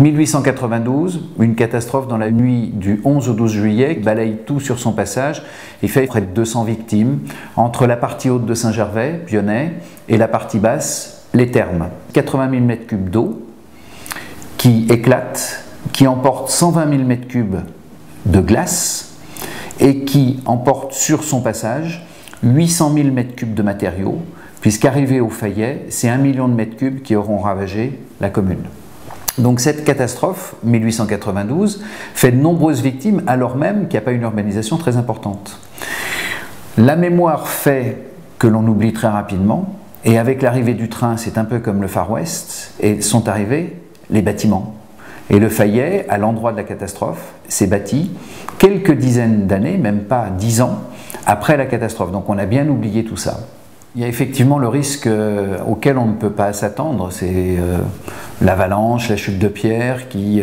1892, une catastrophe dans la nuit du 11 au 12 juillet, balaye tout sur son passage et fait près de 200 victimes entre la partie haute de Saint-Gervais, Bionnet, et la partie basse, les Thermes. 80 000 m3 d'eau qui éclate, qui emporte 120 000 m3 de glace et qui emporte sur son passage 800 000 m3 de matériaux, puisqu'arrivé au Fayet, c'est 1 million de mètres cubes qui auront ravagé la commune. Donc cette catastrophe, 1892, fait de nombreuses victimes alors même qu'il n'y a pas une urbanisation très importante. La mémoire fait que l'on oublie très rapidement, et avec l'arrivée du train, c'est un peu comme le Far West, et sont arrivés les bâtiments. Et le Fayet, à l'endroit de la catastrophe, s'est bâti quelques dizaines d'années, même pas 10 ans, après la catastrophe. Donc on a bien oublié tout ça. Il y a effectivement le risque auquel on ne peut pas s'attendre, c'est l'avalanche, la chute de pierre qui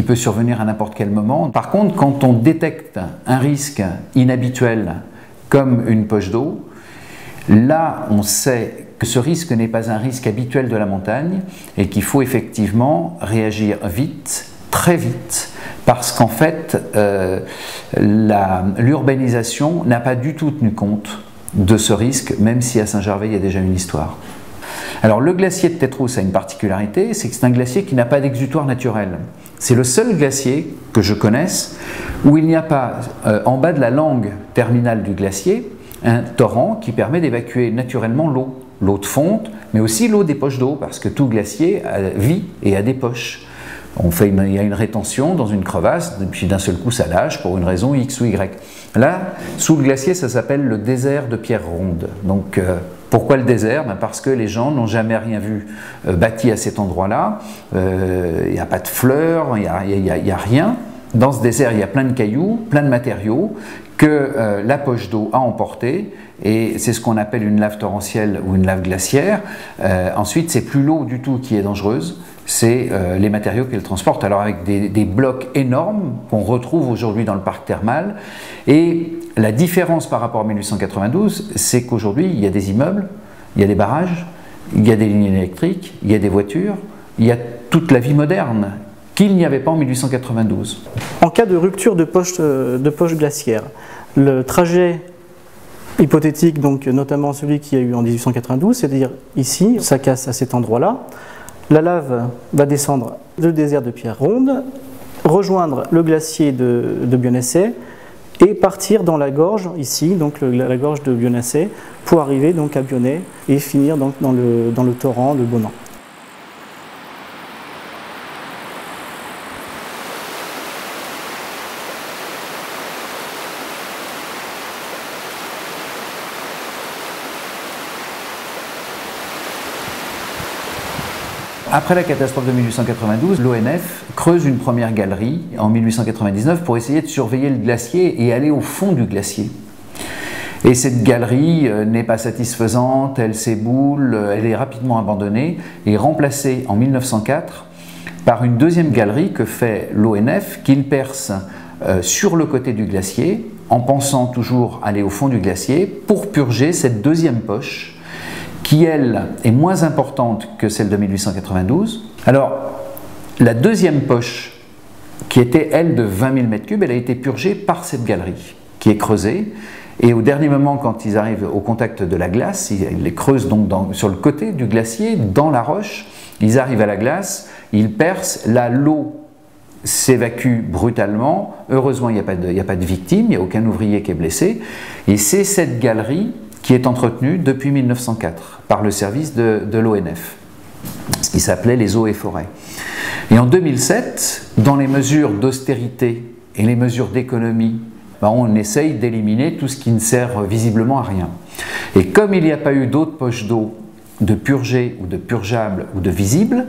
peut survenir à n'importe quel moment. Par contre, quand on détecte un risque inhabituel comme une poche d'eau, là on sait que ce risque n'est pas un risque habituel de la montagne et qu'il faut effectivement réagir vite, très vite, parce qu'en fait l'urbanisation n'a pas du tout tenu compte de ce risque, même si à Saint-Gervais il y a déjà une histoire. Alors le glacier de Tétrousse a une particularité, c'est que c'est un glacier qui n'a pas d'exutoire naturel. C'est le seul glacier que je connaisse où il n'y a pas, en bas de la langue terminale du glacier, un torrent qui permet d'évacuer naturellement l'eau de fonte, mais aussi l'eau des poches d'eau, parce que tout glacier vit et a des poches. Il y a une rétention dans une crevasse, et puis d'un seul coup ça lâche pour une raison X ou Y. Là, sous le glacier, ça s'appelle le désert de pierres rondes. Donc, pourquoi le désert? Parce que les gens n'ont jamais rien vu bâti à cet endroit-là. Il n'y a pas de fleurs, il n'y a rien. Dans ce désert, il y a plein de cailloux, plein de matériaux que la poche d'eau a emporté, et c'est ce qu'on appelle une lave torrentielle ou une lave glaciaire. Ensuite, c'est plus l'eau du tout qui est dangereuse, c'est les matériaux qu'elle transporte, alors avec des blocs énormes qu'on retrouve aujourd'hui dans le parc thermal. Et la différence par rapport à 1892, c'est qu'aujourd'hui, il y a des immeubles, il y a des barrages, il y a des lignes électriques, il y a des voitures, il y a toute la vie moderne qu'il n'y avait pas en 1892. En cas de rupture de poche glaciaire, le trajet hypothétique, donc notamment celui qu'il y a eu en 1892, c'est-à-dire ici, ça casse à cet endroit-là, la lave va descendre le désert de pierres rondes, rejoindre le glacier de Bionnassay et partir dans la gorge, ici, donc la gorge de Bionnassay, pour arriver donc à Bionnet et finir donc dans le torrent de Bonan. Après la catastrophe de 1892, l'ONF creuse une première galerie en 1899 pour essayer de surveiller le glacier et aller au fond du glacier. Et cette galerie n'est pas satisfaisante, elle s'éboule, elle est rapidement abandonnée et remplacée en 1904 par une deuxième galerie que fait l'ONF, qu'il perce sur le côté du glacier en pensant toujours aller au fond du glacier pour purger cette deuxième poche qui, elle, est moins importante que celle de 1892. Alors, la deuxième poche, qui était, elle, de 20 000 m3, elle a été purgée par cette galerie, qui est creusée. Et au dernier moment, quand ils arrivent au contact de la glace, ils les creusent donc sur le côté du glacier, dans la roche, ils arrivent à la glace, ils percent, là, l'eau s'évacue brutalement. Heureusement, il n'y a pas de victime, il n'y a aucun ouvrier qui est blessé. Et c'est cette galerie qui est entretenue depuis 1904 par le service de l'ONF, ce qui s'appelait les eaux et forêts. Et en 2007, dans les mesures d'austérité et les mesures d'économie, on essaye d'éliminer tout ce qui ne sert visiblement à rien. Et comme il n'y a pas eu d'autres poches d'eau de purgées ou de purgeables ou de visibles,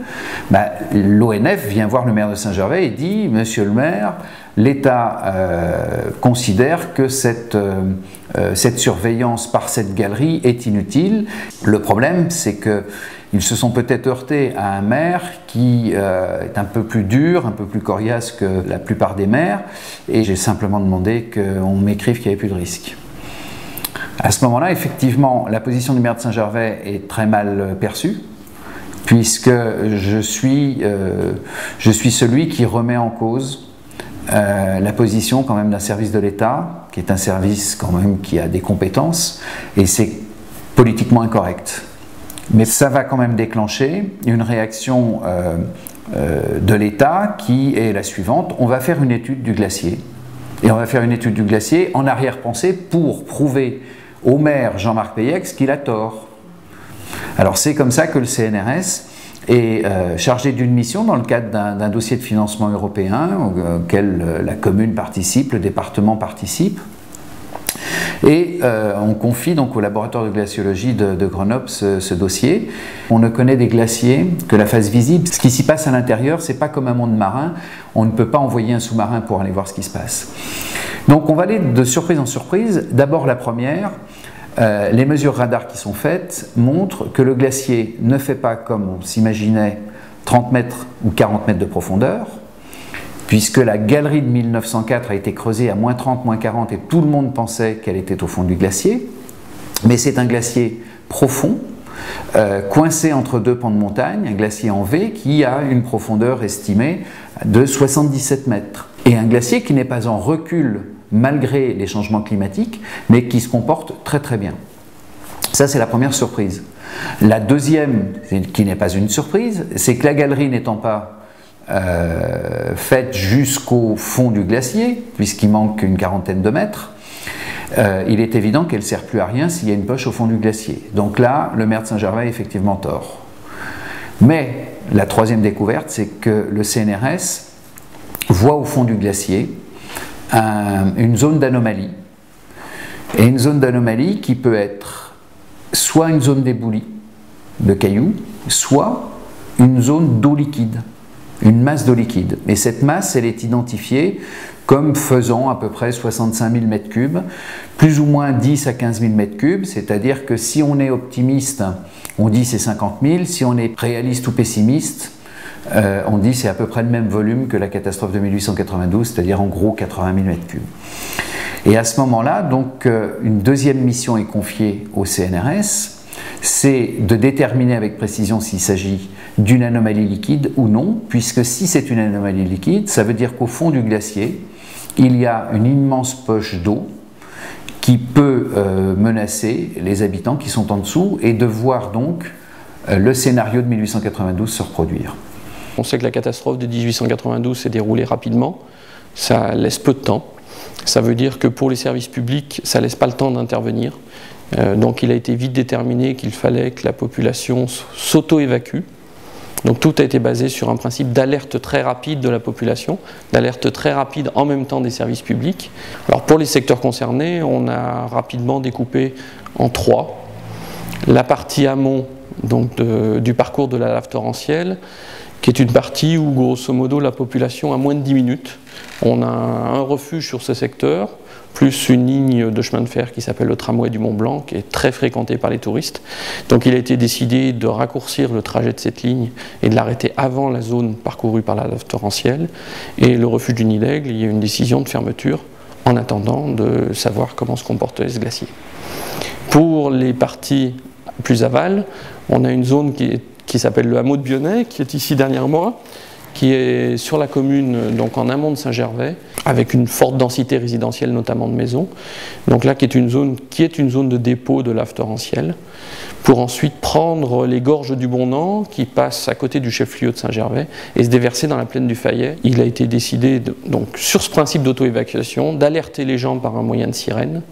l'ONF vient voir le maire de Saint-Gervais et dit « Monsieur le maire, l'État considère que cette surveillance par cette galerie est inutile. Le problème, c'est qu'ils se sont peut-être heurtés à un maire qui est un peu plus dur, un peu plus coriace que la plupart des maires, et j'ai simplement demandé qu'on m'écrive qu'il n'y avait plus de risque. » À ce moment-là, effectivement, la position du maire de Saint-Gervais est très mal perçue, puisque je suis celui qui remet en cause la position quand même d'un service de l'État, qui est un service quand même qui a des compétences, et c'est politiquement incorrect. Mais ça va quand même déclencher une réaction de l'État qui est la suivante: on va faire une étude du glacier. Et on va faire une étude du glacier en arrière-pensée pour prouver au maire Jean-Marc Peyex qu'il a tort. Alors c'est comme ça que le CNRS est chargé d'une mission dans le cadre d'un dossier de financement européen auquel la commune participe, le département participe. Et on confie donc au laboratoire de glaciologie de Grenoble ce dossier. On ne connaît des glaciers que la face visible. Ce qui s'y passe à l'intérieur, c'est pas comme un monde marin. On ne peut pas envoyer un sous-marin pour aller voir ce qui se passe. Donc on va aller de surprise en surprise. D'abord la première, les mesures radar qui sont faites montrent que le glacier ne fait pas comme on s'imaginait 30 mètres ou 40 mètres de profondeur, puisque la galerie de 1904 a été creusée à moins 30, moins 40 et tout le monde pensait qu'elle était au fond du glacier. Mais c'est un glacier profond, coincé entre deux pans de montagne, un glacier en V qui a une profondeur estimée de 77 mètres. Et un glacier qui n'est pas en recul malgré les changements climatiques, mais qui se comporte très très bien. Ça, c'est la première surprise. La deuxième, qui n'est pas une surprise, c'est que la galerie n'étant pas faite jusqu'au fond du glacier, puisqu'il manque une quarantaine de mètres, il est évident qu'elle ne sert plus à rien s'il y a une poche au fond du glacier. Donc là, le maire de Saint-Gervais a effectivement tort. Mais la troisième découverte, c'est que le CNRS voit au fond du glacier une zone d'anomalie. Et une zone d'anomalie qui peut être soit une zone d'éboulis, de cailloux, soit une zone d'eau liquide. Une masse d'eau liquide. Et cette masse, elle est identifiée comme faisant à peu près 65 000 m3, plus ou moins 10 à 15 000 m3, c'est-à-dire que si on est optimiste, on dit c'est 50 000, si on est réaliste ou pessimiste, on dit c'est à peu près le même volume que la catastrophe de 1892, c'est-à-dire en gros 80 000 m3. Et à ce moment-là, donc, une deuxième mission est confiée au CNRS, c'est de déterminer avec précision s'il s'agit d'une anomalie liquide ou non, puisque si c'est une anomalie liquide, ça veut dire qu'au fond du glacier, il y a une immense poche d'eau qui peut menacer les habitants qui sont en dessous et de voir donc le scénario de 1892 se reproduire. On sait que la catastrophe de 1892 s'est déroulée rapidement, ça laisse peu de temps. Ça veut dire que pour les services publics, ça ne laisse pas le temps d'intervenir. Donc il a été vite déterminé qu'il fallait que la population s'auto-évacue. Donc tout a été basé sur un principe d'alerte très rapide de la population, d'alerte très rapide en même temps des services publics. Alors pour les secteurs concernés, on a rapidement découpé en trois. La partie amont donc du parcours de la lave torrentielle, qui est une partie où grosso modo la population a moins de 10 minutes. On a un refuge sur ce secteur, plus une ligne de chemin de fer qui s'appelle le tramway du Mont Blanc, qui est très fréquentée par les touristes. Donc il a été décidé de raccourcir le trajet de cette ligne et de l'arrêter avant la zone parcourue par la lave torrentielle. Et le refuge du Nid-d'Aigle, il y a une décision de fermeture en attendant de savoir comment se comportait ce glacier. Pour les parties plus aval, on a une zone qui s'appelle le hameau de Bionnet, qui est ici derrière moi, qui est sur la commune, donc en amont de Saint-Gervais, avec une forte densité résidentielle, notamment de maisons. Donc là, qui est une zone de dépôt de lave torrentielle, pour ensuite prendre les gorges du Bonnan, qui passent à côté du chef-lieu de Saint-Gervais, et se déverser dans la plaine du Fayet. Il a été décidé, donc, sur ce principe d'auto-évacuation, d'alerter les gens par un moyen de sirène,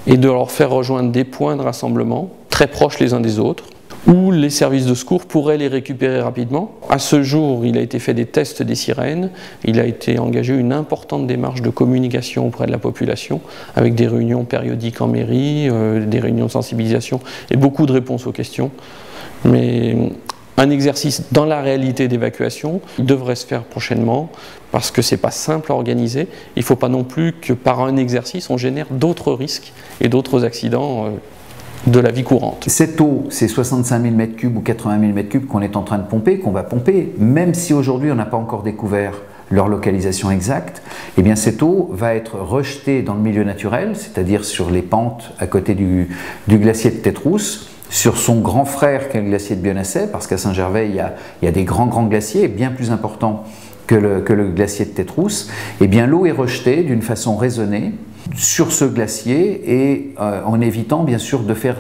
et de leur faire rejoindre des points de rassemblement, très proches les uns des autres, où les services de secours pourraient les récupérer rapidement. À ce jour, il a été fait des tests des sirènes, il a été engagé une importante démarche de communication auprès de la population, avec des réunions périodiques en mairie, des réunions de sensibilisation et beaucoup de réponses aux questions. Mais un exercice dans la réalité d'évacuation devrait se faire prochainement, parce que c'est pas simple à organiser. Il ne faut pas non plus que par un exercice, on génère d'autres risques et d'autres accidents de la vie courante. Cette eau, c'est 65 000 m3 ou 80 000 m3 qu'on est en train de pomper, qu'on va pomper, même si aujourd'hui on n'a pas encore découvert leur localisation exacte, eh bien cette eau va être rejetée dans le milieu naturel, c'est-à-dire sur les pentes à côté du glacier de Tête-Rousse, sur son grand frère qu'est le glacier de Bionasset, parce qu'à Saint-Gervais, il y a des grands glaciers, bien plus importants que le glacier de Tétrousse. Eh bien, l'eau est rejetée d'une façon raisonnée sur ce glacier et en évitant bien sûr de faire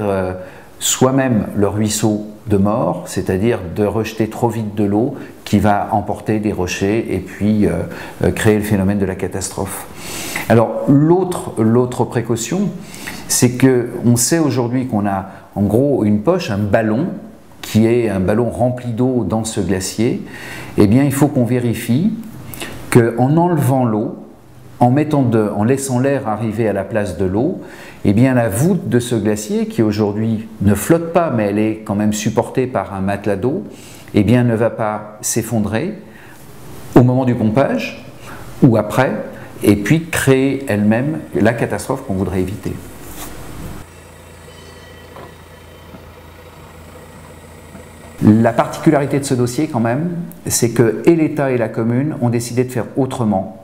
soi-même le ruisseau de mort, c'est-à-dire de rejeter trop vite de l'eau qui va emporter des rochers et puis créer le phénomène de la catastrophe. Alors l'autre précaution, c'est qu'on sait aujourd'hui qu'on a en gros une poche, un ballon, qui est un ballon rempli d'eau dans ce glacier. Eh bien il faut qu'on vérifie qu'en enlevant l'eau, en laissant l'air arriver à la place de l'eau, eh bien la voûte de ce glacier, qui aujourd'hui ne flotte pas, mais elle est quand même supportée par un matelas d'eau, eh bien ne va pas s'effondrer au moment du pompage ou après, et puis créer elle-même la catastrophe qu'on voudrait éviter. La particularité de ce dossier quand même, c'est que et l'État et la commune ont décidé de faire autrement.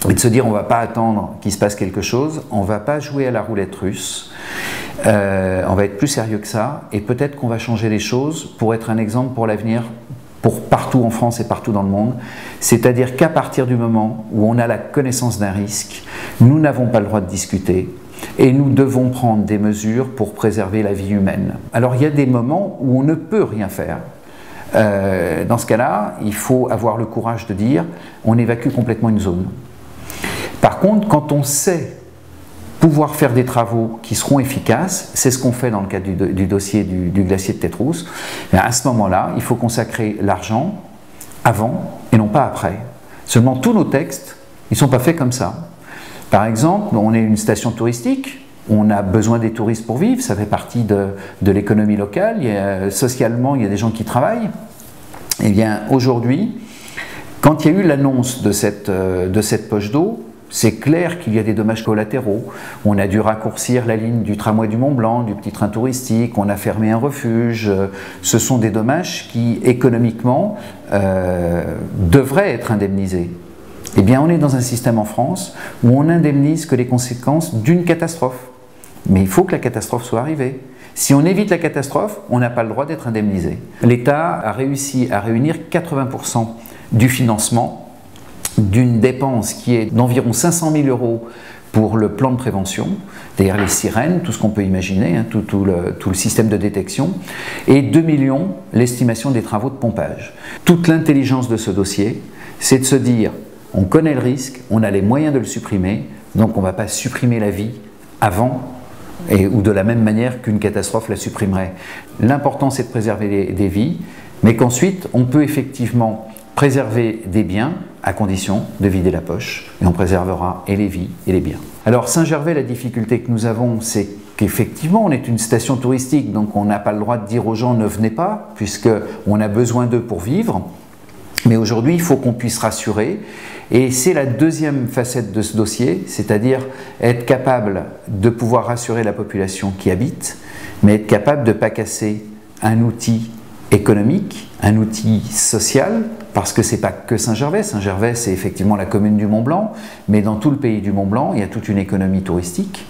Et de se dire on ne va pas attendre qu'il se passe quelque chose, on ne va pas jouer à la roulette russe, on va être plus sérieux que ça, et peut-être qu'on va changer les choses pour être un exemple pour l'avenir, pour partout en France et partout dans le monde. C'est-à-dire qu'à partir du moment où on a la connaissance d'un risque, nous n'avons pas le droit de discuter, et nous devons prendre des mesures pour préserver la vie humaine. Alors il y a des moments où on ne peut rien faire. Dans ce cas-là, il faut avoir le courage de dire on évacue complètement une zone. Par contre, quand on sait pouvoir faire des travaux qui seront efficaces, c'est ce qu'on fait dans le cadre du dossier du glacier de Tétrousse, à ce moment-là, il faut consacrer l'argent avant et non pas après. Seulement, tous nos textes, ils ne sont pas faits comme ça. Par exemple, on est une station touristique, on a besoin des touristes pour vivre, ça fait partie de l'économie locale, socialement, il y a des gens qui travaillent. Eh bien, aujourd'hui, quand il y a eu l'annonce de cette poche d'eau, c'est clair qu'il y a des dommages collatéraux. On a dû raccourcir la ligne du tramway du Mont-Blanc, du petit train touristique, on a fermé un refuge. Ce sont des dommages qui, économiquement, devraient être indemnisés. Eh bien, on est dans un système en France où on n'indemnise que les conséquences d'une catastrophe. Mais il faut que la catastrophe soit arrivée. Si on évite la catastrophe, on n'a pas le droit d'être indemnisé. L'État a réussi à réunir 80% du financement d'une dépense qui est d'environ 500 000 € pour le plan de prévention, c'est-à-dire les sirènes, tout ce qu'on peut imaginer, hein, tout le système de détection, et 2 millions l'estimation des travaux de pompage. Toute l'intelligence de ce dossier, c'est de se dire, on connaît le risque, on a les moyens de le supprimer, donc on ne va pas supprimer la vie avant ou de la même manière qu'une catastrophe la supprimerait. L'important, c'est de préserver des vies, mais qu'ensuite, on peut effectivement préserver des biens à condition de vider la poche, et on préservera et les vies et les biens. Alors Saint-Gervais, la difficulté que nous avons, c'est qu'effectivement on est une station touristique, donc on n'a pas le droit de dire aux gens ne venez pas, puisqu'on a besoin d'eux pour vivre, mais aujourd'hui il faut qu'on puisse rassurer, et c'est la deuxième facette de ce dossier, c'est-à-dire être capable de pouvoir rassurer la population qui habite, mais être capable de ne pas casser un outil économique, un outil social, parce que ce n'est pas que Saint-Gervais. Saint-Gervais, c'est effectivement la commune du Mont-Blanc, mais dans tout le pays du Mont-Blanc, il y a toute une économie touristique,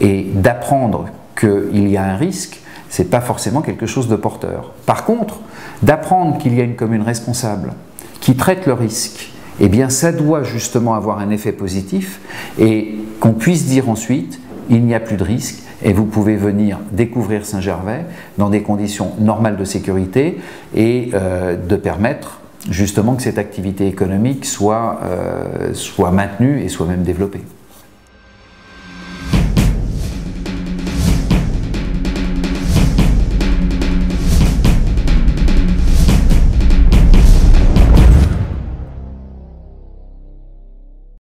et d'apprendre qu'il y a un risque, ce n'est pas forcément quelque chose de porteur. Par contre, d'apprendre qu'il y a une commune responsable qui traite le risque, eh bien ça doit justement avoir un effet positif, et qu'on puisse dire ensuite, il n'y a plus de risque, et vous pouvez venir découvrir Saint-Gervais dans des conditions normales de sécurité et de permettre justement que cette activité économique soit maintenue et soit même développée.